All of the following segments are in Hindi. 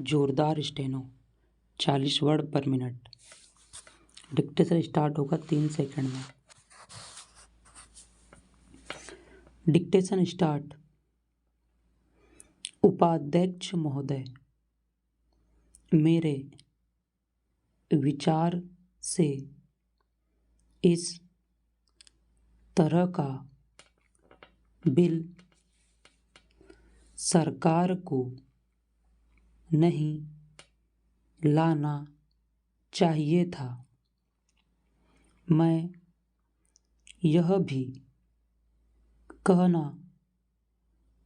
जोरदार स्टेनो 40 वर्ड पर मिनट। डिक्टेशन स्टार्ट होगा 3 सेकंड में। Dictation start. उपाध्यक्ष महोदय, मेरे विचार से इस तरह का बिल सरकार को नहीं लाना चाहिए था। मैं यह भी कहना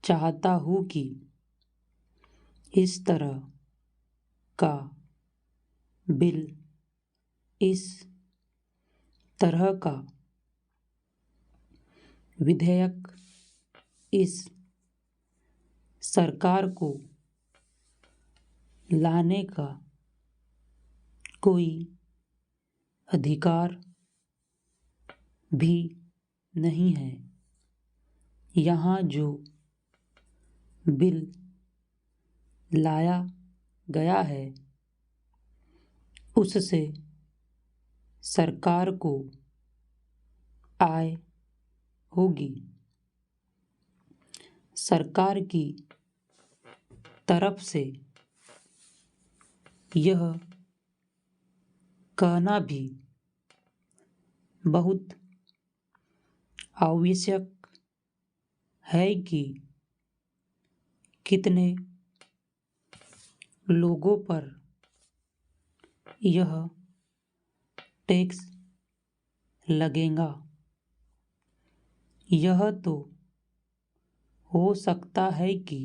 चाहता हूँ कि इस तरह का बिल, इस तरह का विधेयक इस सरकार को लाने का कोई अधिकार भी नहीं है। यहाँ जो बिल लाया गया है उससे सरकार को आय होगी। सरकार की तरफ से यह कहना भी बहुत आवश्यक है कि कितने लोगों पर यह टैक्स लगेगा। यह तो हो सकता है कि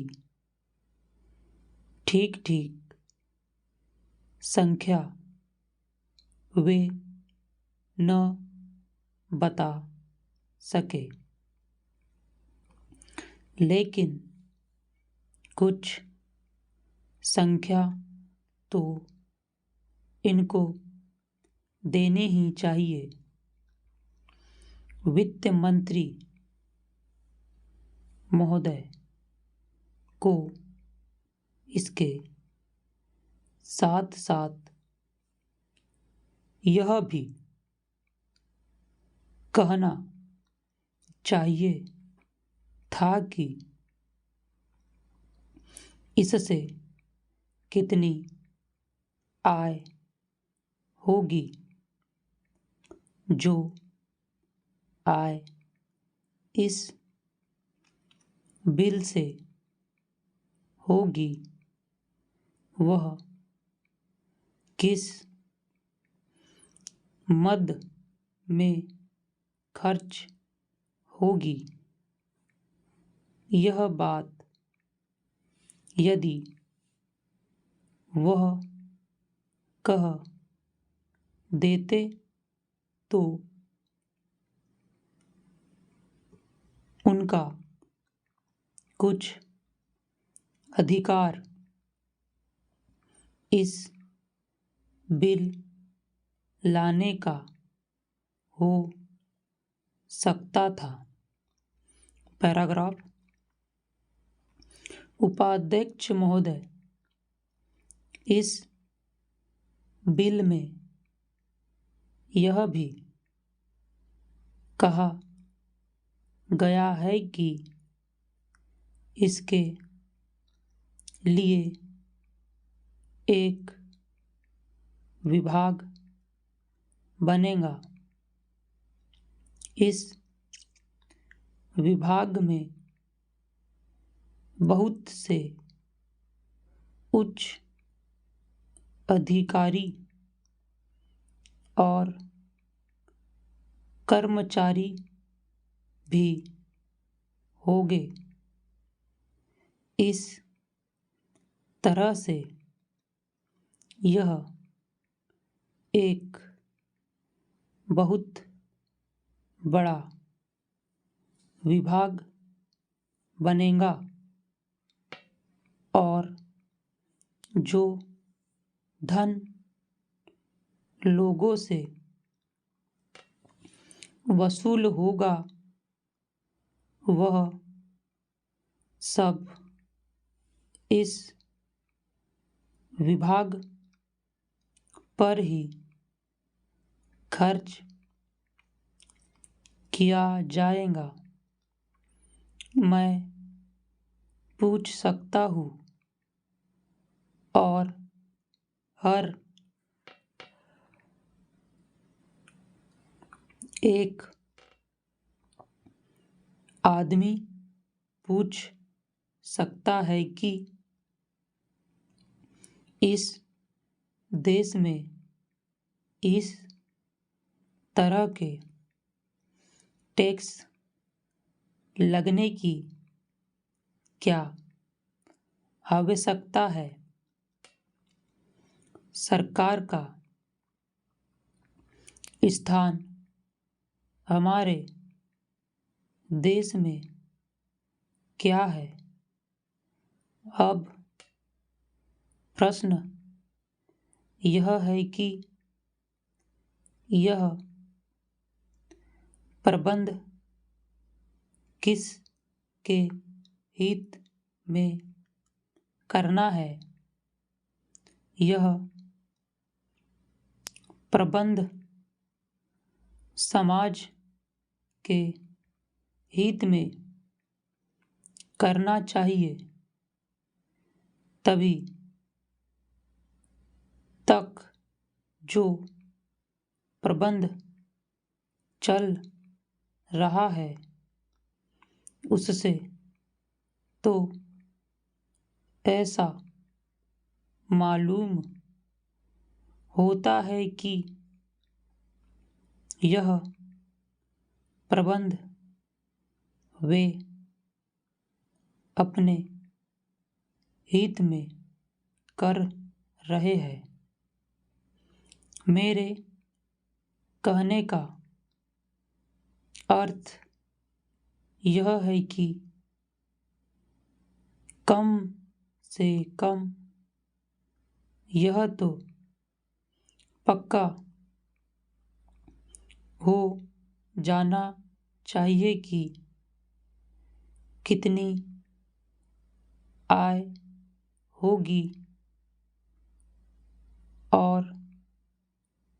ठीक संख्या वे न बता सके, लेकिन कुछ संख्या तो इनको देनी ही चाहिए। वित्त मंत्री महोदय को इसके साथ साथ यह भी कहना चाहिए था कि इससे कितनी आय होगी। जो आय इस बिल से होगी वह किस मद में खर्च होगी। यह बात यदि वह कह देते तो उनका कुछ अधिकार इस बिल लाने का हो सकता था। पैराग्राफ। उपाध्यक्ष महोदय, इस बिल में यह भी कहा गया है कि इसके लिए एक विभाग बनेगा। इस विभाग में बहुत से उच्च अधिकारी और कर्मचारी भी होंगे। इस तरह से यह एक बहुत बड़ा विभाग बनेगा और जो धन लोगों से वसूल होगा वह सब इस विभाग पर ही खर्च किया जाएगा। मैं पूछ सकता हूँ और हर एक आदमी पूछ सकता है कि इस देश में इस तरह के टैक्स लगने की क्या आवश्यकता है। सरकार का स्थान हमारे देश में क्या है। अब प्रश्न यह है कि यह प्रबंध किस के हित में करना है। यह प्रबंध समाज के हित में करना चाहिए, तभी तक जो प्रबंध चल रहा है उससे तो ऐसा मालूम होता है कि यह प्रबंध वे अपने हित में कर रहे हैं। मेरे कहने का अर्थ यह है कि कम से कम यह तो पक्का हो जाना चाहिए कि कितनी आय होगी और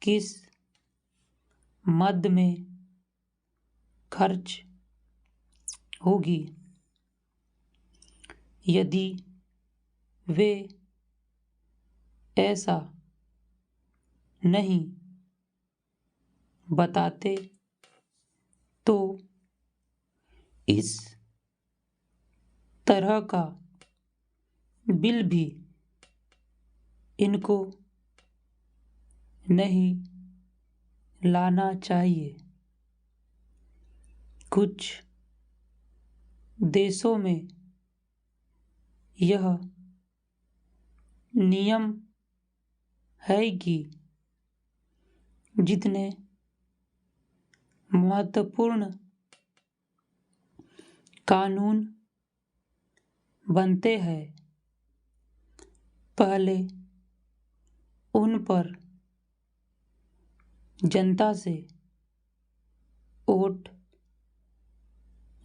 किस मद में खर्च होगी। यदि वे ऐसा नहीं बताते तो इस तरह का बिल भी इनको नहीं लाना चाहिए। कुछ देशों में यह नियम है कि जितने महत्वपूर्ण कानून बनते हैं पहले उन पर जनता से वोट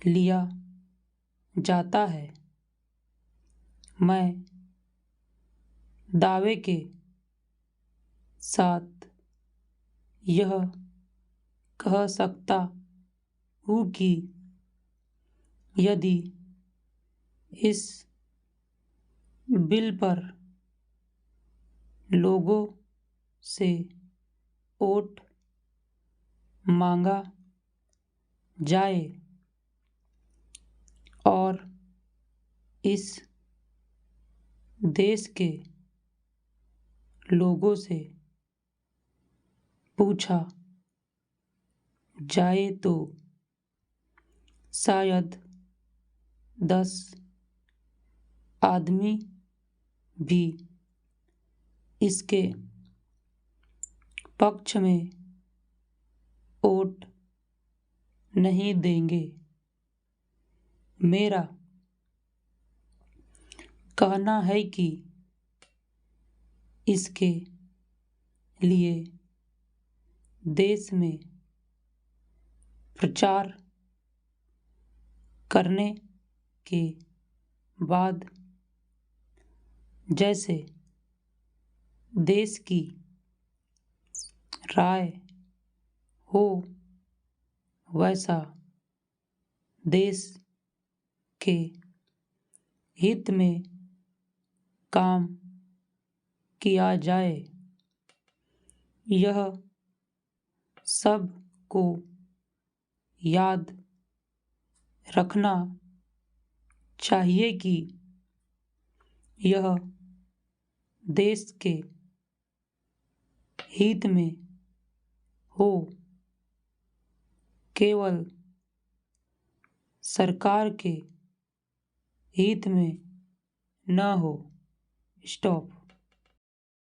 लिया जाता है। मैं दावे के साथ यह कह सकता हूँ कि यदि इस बिल पर लोगों से वोट मांगा जाए और इस देश के लोगों से पूछा जाए तो शायद 10 आदमी भी इसके पक्ष में वोट नहीं देंगे। मेरा कहना है कि इसके लिए देश में प्रचार करने के बाद जैसे देश की राय हो वैसा देश के हित में काम किया जाए। यह सबको याद रखना चाहिए कि यह देश के हित में हो, केवल सरकार के हित में न हो। स्टॉप।